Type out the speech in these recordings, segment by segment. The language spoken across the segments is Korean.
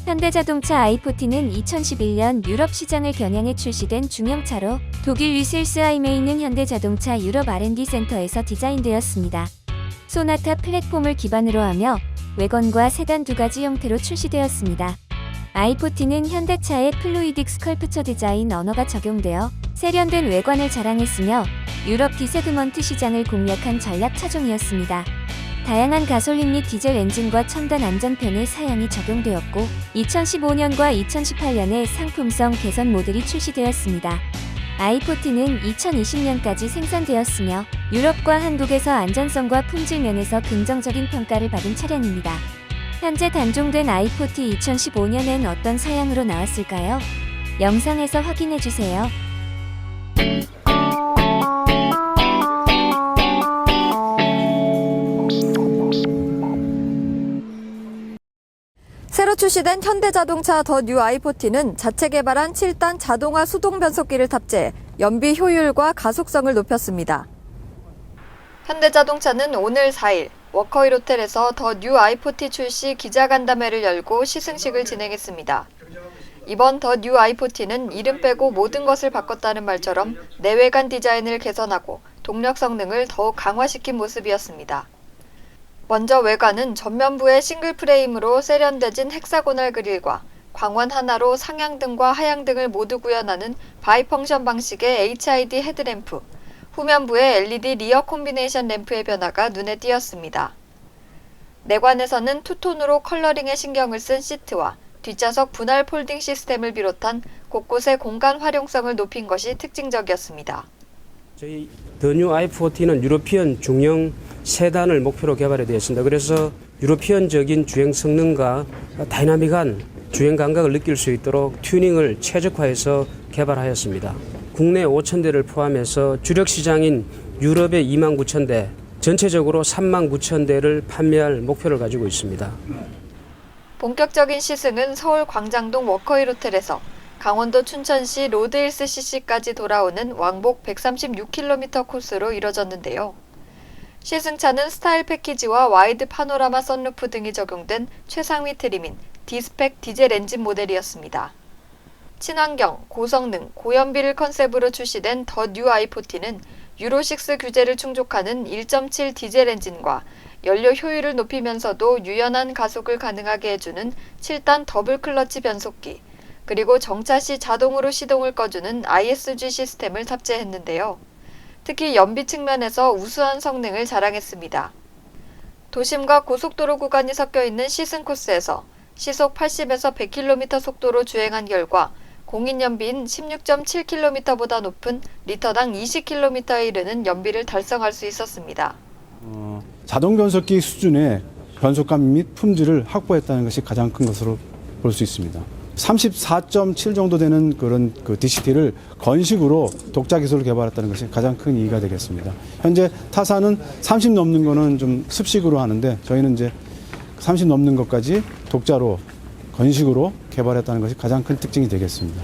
현대자동차 i40는 2011년 유럽 시장을 겨냥해 출시된 중형차로 독일 위슬스하임에 있는 현대자동차 유럽 R&D 센터에서 디자인되었습니다. 소나타 플랫폼을 기반으로 하며 외건과 세단 두 가지 형태로 출시되었습니다. i40는 현대차의 플루이딕 스컬프처 디자인 언어가 적용되어 세련된 외관을 자랑했으며 유럽 디세그먼트 시장을 공략한 전략 차종이었습니다. 다양한 가솔린 및 디젤 엔진과 첨단 안전편의 사양이 적용되었고 2015년과 2018년에 상품성 개선 모델이 출시되었습니다. i40는 2020년까지 생산되었으며 유럽과 한국에서 안전성과 품질 면에서 긍정적인 평가를 받은 차량입니다. 현재 단종된 i40 2015년엔 어떤 사양으로 나왔을까요? 영상에서 확인해주세요. 새로 출시된 현대자동차 더 뉴 i40는 자체 개발한 7단 자동화 수동 변속기를 탑재해 연비 효율과 가속성을 높였습니다. 현대자동차는 오늘 4일 워커힐 호텔에서 더 뉴 i40 출시 기자간담회를 열고 시승식을 진행했습니다. 이번 더 뉴 i40는 이름 빼고 모든 것을 바꿨다는 말처럼 내외관 디자인을 개선하고 동력 성능을 더욱 강화시킨 모습이었습니다. 먼저 외관은 전면부의 싱글 프레임으로 세련되진 헥사고널 그릴과 광원 하나로 상향등과 하향등을 모두 구현하는 바이펑션 방식의 HID 헤드램프, 후면부의 LED 리어 콤비네이션 램프의 변화가 눈에 띄었습니다. 내관에서는 투톤으로 컬러링에 신경을 쓴 시트와 뒷좌석 분할 폴딩 시스템을 비롯한 곳곳의 공간 활용성을 높인 것이 특징적이었습니다. 저희 더 뉴 i40는 유러피언 중형 세단을 목표로 개발이 되었습니다. 그래서 유러피언적인 주행 성능과 다이나믹한 주행 감각을 느낄 수 있도록 튜닝을 최적화해서 개발하였습니다. 국내 5,000대를 포함해서 주력 시장인 유럽의 29,000대, 전체적으로 39,000대를 판매할 목표를 가지고 있습니다. 본격적인 시승은 서울 광장동 워커힐 호텔에서 강원도 춘천시 로드힐스 CC까지 돌아오는 왕복 136km 코스로 이뤄졌는데요. 시승차는 스타일 패키지와 와이드 파노라마 선루프 등이 적용된 최상위 트림인 D스펙 디젤 엔진 모델이었습니다. 친환경, 고성능, 고연비를 컨셉으로 출시된 더 뉴 i40는 유로6 규제를 충족하는 1.7 디젤 엔진과 연료 효율을 높이면서도 유연한 가속을 가능하게 해주는 7단 더블 클러치 변속기, 그리고 정차 시 자동으로 시동을 꺼주는 ISG 시스템을 탑재했는데요. 특히 연비 측면에서 우수한 성능을 자랑했습니다. 도심과 고속도로 구간이 섞여 있는 시승 코스에서 시속 80에서 100km 속도로 주행한 결과 공인 연비인 16.7km보다 높은 리터당 20km에 이르는 연비를 달성할 수 있었습니다. 자동 변속기 수준의 변속감 및 품질을 확보했다는 것이 가장 큰 것으로 볼 수 있습니다. 34.7 정도 되는 그런 DCT를 건식으로 독자 기술을 개발했다는 것이 가장 큰 이의가 되겠습니다. 현재 타사는 30 넘는 거는 좀 습식으로 하는데 저희는 이제 30 넘는 것까지 독자로 건식으로 개발했다는 것이 가장 큰 특징이 되겠습니다.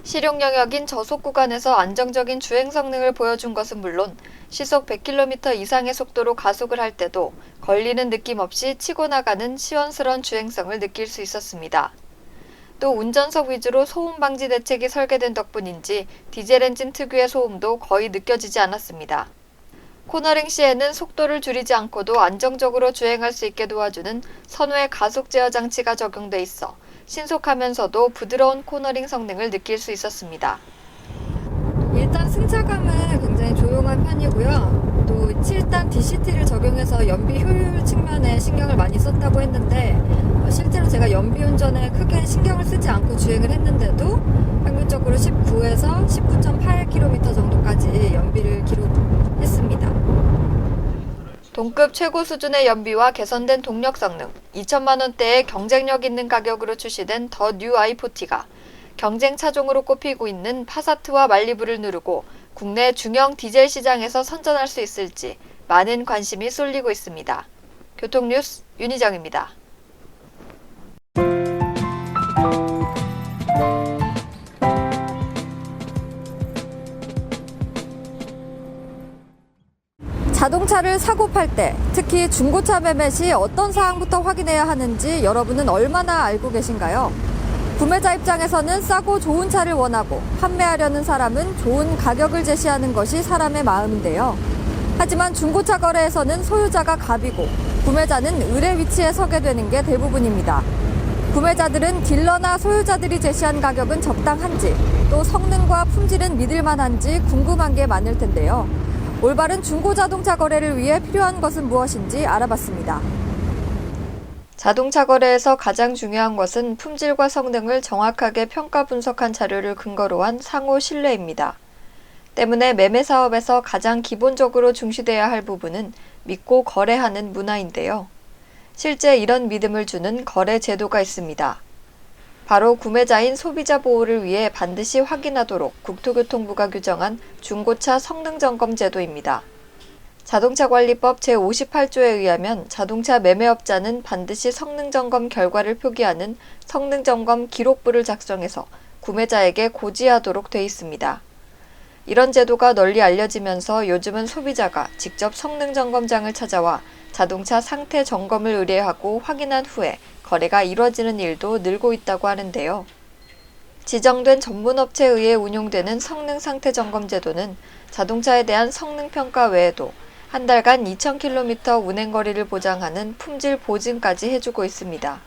실용 영역인 저속 구간에서 안정적인 주행 성능을 보여준 것은 물론 시속 100km 이상의 속도로 가속을 할 때도 걸리는 느낌 없이 치고 나가는 시원스러운 주행성을 느낄 수 있었습니다. 또 운전석 위주로 소음 방지 대책이 설계된 덕분인지 디젤 엔진 특유의 소음도 거의 느껴지지 않았습니다. 코너링 시에는 속도를 줄이지 않고도 안정적으로 주행할 수 있게 도와주는 선후의 가속 제어 장치가 적용돼 있어 신속하면서도 부드러운 코너링 성능을 느낄 수 있었습니다. 일단 승차감은 굉장히 조용한 편이고요. 또 7단 DCT를 적용해서 연비 효율 측면에 신경을 많이 썼다고 했는데 실제로 제가 연비 운전에 크게 신경을 쓰지 않고 주행을 했는데도 평균적으로 19에서 19.8km 정도까지 연비를 기록했습니다. 동급 최고 수준의 연비와 개선된 동력 성능, 2천만 원대의 경쟁력 있는 가격으로 출시된 더 뉴 i40가 경쟁 차종으로 꼽히고 있는 파사트와 말리부를 누르고 국내 중형 디젤 시장에서 선전할 수 있을지 많은 관심이 쏠리고 있습니다. 교통뉴스 윤희정입니다. 자동차를 사고 팔 때, 특히 중고차 매매 시 어떤 사항부터 확인해야 하는지 여러분은 얼마나 알고 계신가요? 구매자 입장에서는 싸고 좋은 차를 원하고 판매하려는 사람은 좋은 가격을 제시하는 것이 사람의 마음인데요. 하지만 중고차 거래에서는 소유자가 갑이고 구매자는 을의 위치에 서게 되는 게 대부분입니다. 구매자들은 딜러나 소유자들이 제시한 가격은 적당한지, 또 성능과 품질은 믿을만한지 궁금한 게 많을 텐데요. 올바른 중고자동차 거래를 위해 필요한 것은 무엇인지 알아봤습니다. 자동차 거래에서 가장 중요한 것은 품질과 성능을 정확하게 평가 분석한 자료를 근거로 한 상호 신뢰입니다. 때문에 매매 사업에서 가장 기본적으로 중시돼야 할 부분은 믿고 거래하는 문화인데요. 실제 이런 믿음을 주는 거래 제도가 있습니다. 바로 구매자인 소비자 보호를 위해 반드시 확인하도록 국토교통부가 규정한 중고차 성능점검 제도입니다. 자동차관리법 제58조에 의하면 자동차 매매업자는 반드시 성능점검 결과를 표기하는 성능점검 기록부를 작성해서 구매자에게 고지하도록 돼 있습니다. 이런 제도가 널리 알려지면서 요즘은 소비자가 직접 성능점검장을 찾아와 자동차 상태 점검을 의뢰하고 확인한 후에 거래가 이뤄지는 일도 늘고 있다고 하는데요. 지정된 전문업체에 의해 운용되는 성능 상태 점검 제도는 자동차에 대한 성능 평가 외에도 한 달간 2,000km 운행거리를 보장하는 품질 보증까지 해주고 있습니다.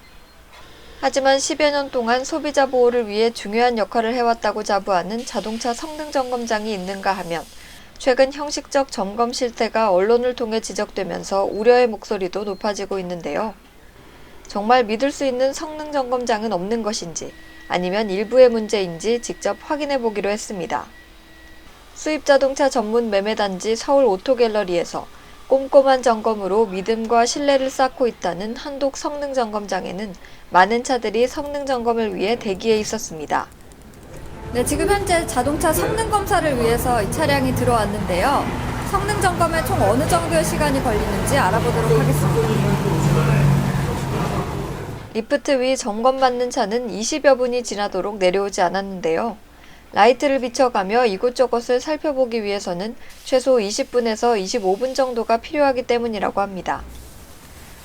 하지만 10여 년 동안 소비자 보호를 위해 중요한 역할을 해왔다고 자부하는 자동차 성능 점검장이 있는가 하면 최근 형식적 점검 실태가 언론을 통해 지적되면서 우려의 목소리도 높아지고 있는데요. 정말 믿을 수 있는 성능 점검장은 없는 것인지 아니면 일부의 문제인지 직접 확인해 보기로 했습니다. 수입 자동차 전문 매매단지 서울 오토갤러리에서 꼼꼼한 점검으로 믿음과 신뢰를 쌓고 있다는 한독 성능 점검장에는 많은 차들이 성능 점검을 위해 대기해 있었습니다. 네, 지금 현재 자동차 성능 검사를 위해서 이 차량이 들어왔는데요. 성능 점검에 총 어느 정도의 시간이 걸리는지 알아보도록 하겠습니다. 리프트 위 점검받는 차는 20여 분이 지나도록 내려오지 않았는데요. 라이트를 비춰가며 이곳저곳을 살펴보기 위해서는 최소 20분에서 25분 정도가 필요하기 때문이라고 합니다.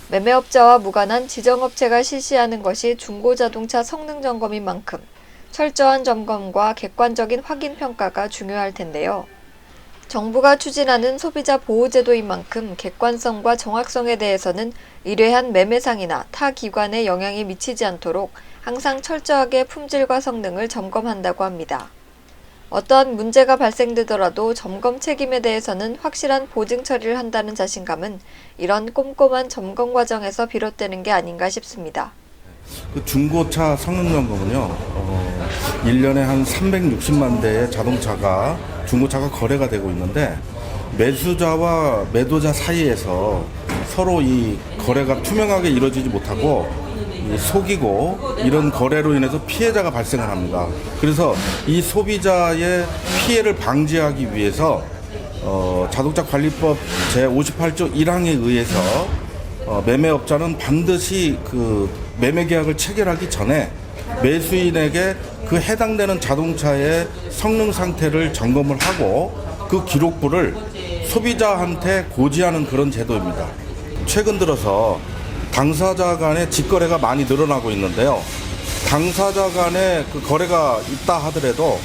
매매업자와 무관한 지정업체가 실시하는 것이 중고자동차 성능 점검인 만큼 철저한 점검과 객관적인 확인 평가가 중요할 텐데요. 정부가 추진하는 소비자 보호제도인 만큼 객관성과 정확성에 대해서는 의뢰한 매매상이나 타 기관에 영향이 미치지 않도록 항상 철저하게 품질과 성능을 점검한다고 합니다. 어떠한 문제가 발생되더라도 점검 책임에 대해서는 확실한 보증 처리를 한다는 자신감은 이런 꼼꼼한 점검 과정에서 비롯되는 게 아닌가 싶습니다. 그 중고차 성능 점검은요, 1년에 한 360만 대의 중고차가 거래가 되고 있는데, 매수자와 매도자 사이에서 서로 이 거래가 투명하게 이루어지지 못하고 속이고 이런 거래로 인해서 피해자가 발생을 합니다. 그래서 이 소비자의 피해를 방지하기 위해서 자동차관리법 제58조 1항에 의해서 매매업자는 반드시 그 매매계약을 체결하기 전에 매수인에게 그 해당되는 자동차의 성능 상태를 점검을 하고 그 기록부를 소비자한테 고지하는 그런 제도입니다. 최근 들어서 당사자 간의 직거래가 많이 늘어나고 있는데요. 당사자 간의 그 거래가 있다 하더라도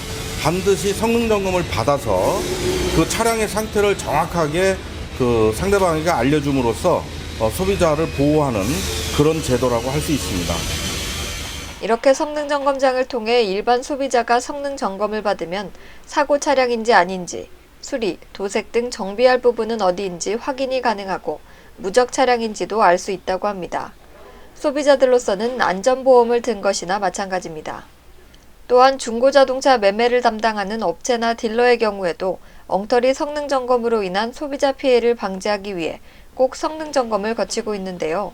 반드시 성능 점검을 받아서 그 차량의 상태를 정확하게 그 상대방에게 알려줌으로써 소비자를 보호하는 그런 제도라고 할 수 있습니다. 이렇게 성능 점검장을 통해 일반 소비자가 성능 점검을 받으면 사고 차량인지 아닌지, 수리, 도색 등 정비할 부분은 어디인지 확인이 가능하고 무적 차량인지도 알 수 있다고 합니다. 소비자들로서는 안전보험을 든 것이나 마찬가지입니다. 또한 중고자동차 매매를 담당하는 업체나 딜러의 경우에도 엉터리 성능 점검으로 인한 소비자 피해를 방지하기 위해 꼭 성능 점검을 거치고 있는데요.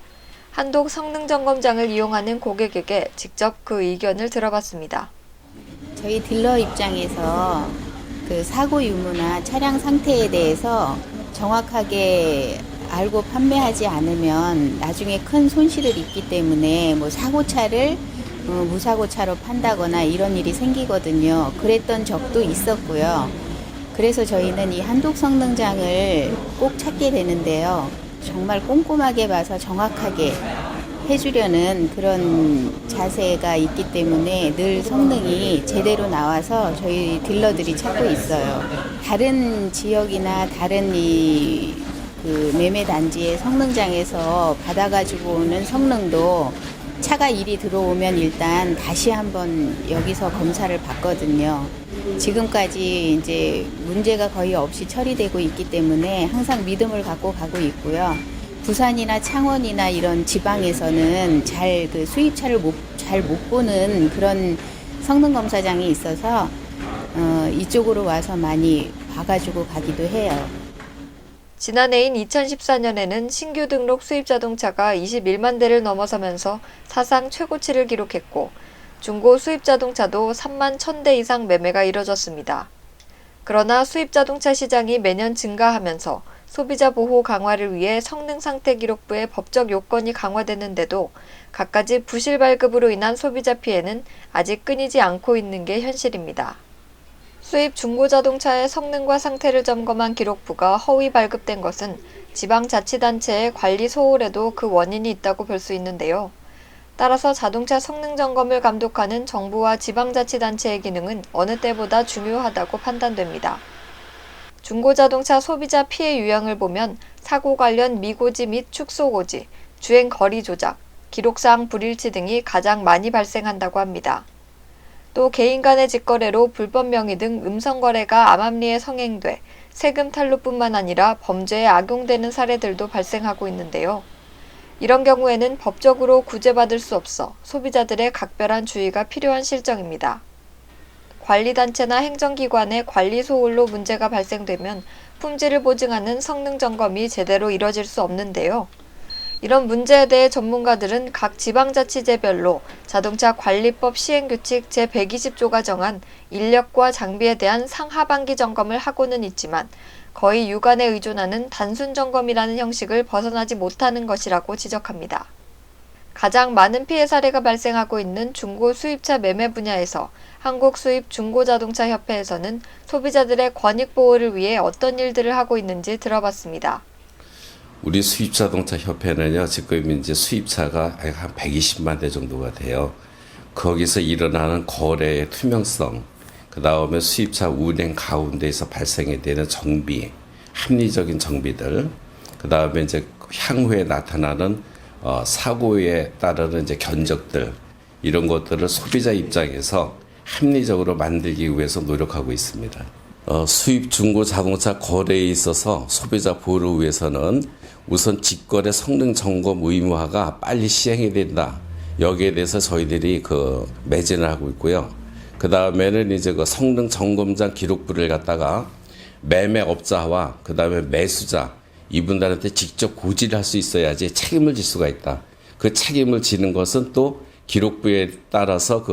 한독 성능 점검장을 이용하는 고객에게 직접 그 의견을 들어봤습니다. 저희 딜러 입장에서 그 사고 유무나 차량 상태에 대해서 정확하게 알고 판매하지 않으면 나중에 큰 손실을 입기 때문에 뭐 사고차를 무사고차로 판다거나 이런 일이 생기거든요. 그랬던 적도 있었고요. 그래서 저희는 이 한독 성능장을 꼭 찾게 되는데요. 정말 꼼꼼하게 봐서 정확하게 해주려는 그런 자세가 있기 때문에 늘 성능이 제대로 나와서 저희 딜러들이 찾고 있어요. 다른 지역이나 다른 그 매매 단지의 성능장에서 받아가지고 오는 성능도 차가 일이 들어오면 일단 다시 한번 여기서 검사를 받거든요. 지금까지 이제 문제가 거의 없이 처리되고 있기 때문에 항상 믿음을 갖고 가고 있고요. 부산이나 창원이나 이런 지방에서는 잘 그 수입차를 잘 못 보는 그런 성능 검사장이 있어서 이쪽으로 와서 많이 봐가지고 가기도 해요. 지난해인 2014년에는 신규 등록 수입 자동차가 21만 대를 넘어서면서 사상 최고치를 기록했고 중고 수입 자동차도 3만 1,000대 이상 매매가 이뤄졌습니다. 그러나 수입 자동차 시장이 매년 증가하면서 소비자 보호 강화를 위해 성능 상태 기록부의 법적 요건이 강화됐는데도 갖가지 부실 발급으로 인한 소비자 피해는 아직 끊이지 않고 있는 게 현실입니다. 수입 중고 자동차의 성능과 상태를 점검한 기록부가 허위 발급된 것은 지방자치단체의 관리 소홀에도 그 원인이 있다고 볼 수 있는데요. 따라서 자동차 성능 점검을 감독하는 정부와 지방자치단체의 기능은 어느 때보다 중요하다고 판단됩니다. 중고자동차 소비자 피해 유형을 보면 사고 관련 미고지 및 축소고지, 주행 거리 조작, 기록사항 불일치 등이 가장 많이 발생한다고 합니다. 또 개인 간의 직거래로 불법 명의 등 음성거래가 암암리에 성행돼 세금 탈루뿐만 아니라 범죄에 악용되는 사례들도 발생하고 있는데요. 이런 경우에는 법적으로 구제받을 수 없어 소비자들의 각별한 주의가 필요한 실정입니다. 관리단체나 행정기관의 관리 소홀로 문제가 발생되면 품질을 보증하는 성능 점검이 제대로 이뤄질 수 없는데요. 이런 문제에 대해 전문가들은 각 지방자치제별로 자동차 관리법 시행규칙 제120조가 정한 인력과 장비에 대한 상하반기 점검을 하고는 있지만 거의 유관에 의존하는 단순 점검이라는 형식을 벗어나지 못하는 것이라고 지적합니다. 가장 많은 피해 사례가 발생하고 있는 중고 수입차 매매 분야에서 한국수입중고자동차협회에서는 소비자들의 권익 보호를 위해 어떤 일들을 하고 있는지 들어봤습니다. 우리 수입자동차 협회는요, 지금 이제 수입차가 한 120만 대 정도가 돼요. 거기서 일어나는 거래의 투명성, 그 다음에 수입차 운행 가운데에서 발생이 되는 정비, 합리적인 정비들, 그 다음에 이제 향후에 나타나는 사고에 따르는 이제 견적들, 이런 것들을 소비자 입장에서 합리적으로 만들기 위해서 노력하고 있습니다. 수입 중고 자동차 거래에 있어서 소비자 보호를 위해서는 우선 직거래 성능 점검 의무화가 빨리 시행이 된다. 여기에 대해서 저희들이 매진을 하고 있고요. 그 다음에는 이제 성능 점검장 기록부를 갖다가 매매업자와 그 다음에 매수자 이분들한테 직접 고지를 할 수 있어야지 책임을 질 수가 있다. 그 책임을 지는 것은 또 기록부에 따라서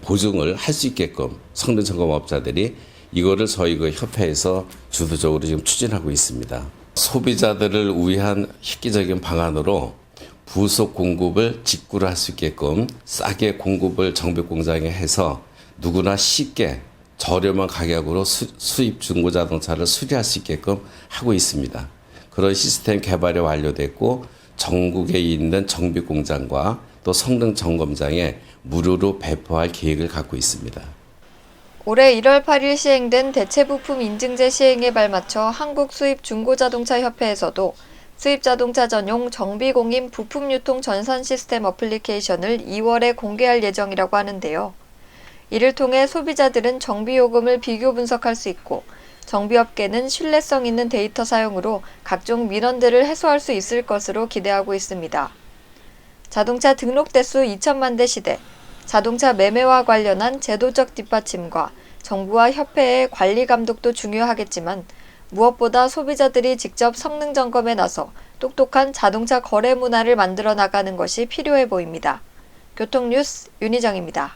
보증을 할 수 있게끔 성능 점검업자들이 이거를 저희 협회에서 주도적으로 지금 추진하고 있습니다. 소비자들을 위한 획기적인 방안으로 부속 공급을 직구를 할 수 있게끔 싸게 공급을 정비 공장에 해서 누구나 쉽게 저렴한 가격으로 수입 중고 자동차를 수리할 수 있게끔 하고 있습니다. 그런 시스템 개발이 완료됐고 전국에 있는 정비 공장과 또 성능 점검장에 무료로 배포할 계획을 갖고 있습니다. 올해 1월 8일 시행된 대체부품 인증제 시행에 발맞춰 한국수입중고자동차협회에서도 수입자동차 전용 정비공인 부품유통 전산 시스템 어플리케이션을 2월에 공개할 예정이라고 하는데요. 이를 통해 소비자들은 정비요금을 비교 분석할 수 있고 정비업계는 신뢰성 있는 데이터 사용으로 각종 민원들을 해소할 수 있을 것으로 기대하고 있습니다. 자동차 등록 대수 2천만 대 시대, 자동차 매매와 관련한 제도적 뒷받침과 정부와 협회의 관리 감독도 중요하겠지만 무엇보다 소비자들이 직접 성능 점검에 나서 똑똑한 자동차 거래 문화를 만들어 나가는 것이 필요해 보입니다. 교통뉴스 윤희정입니다.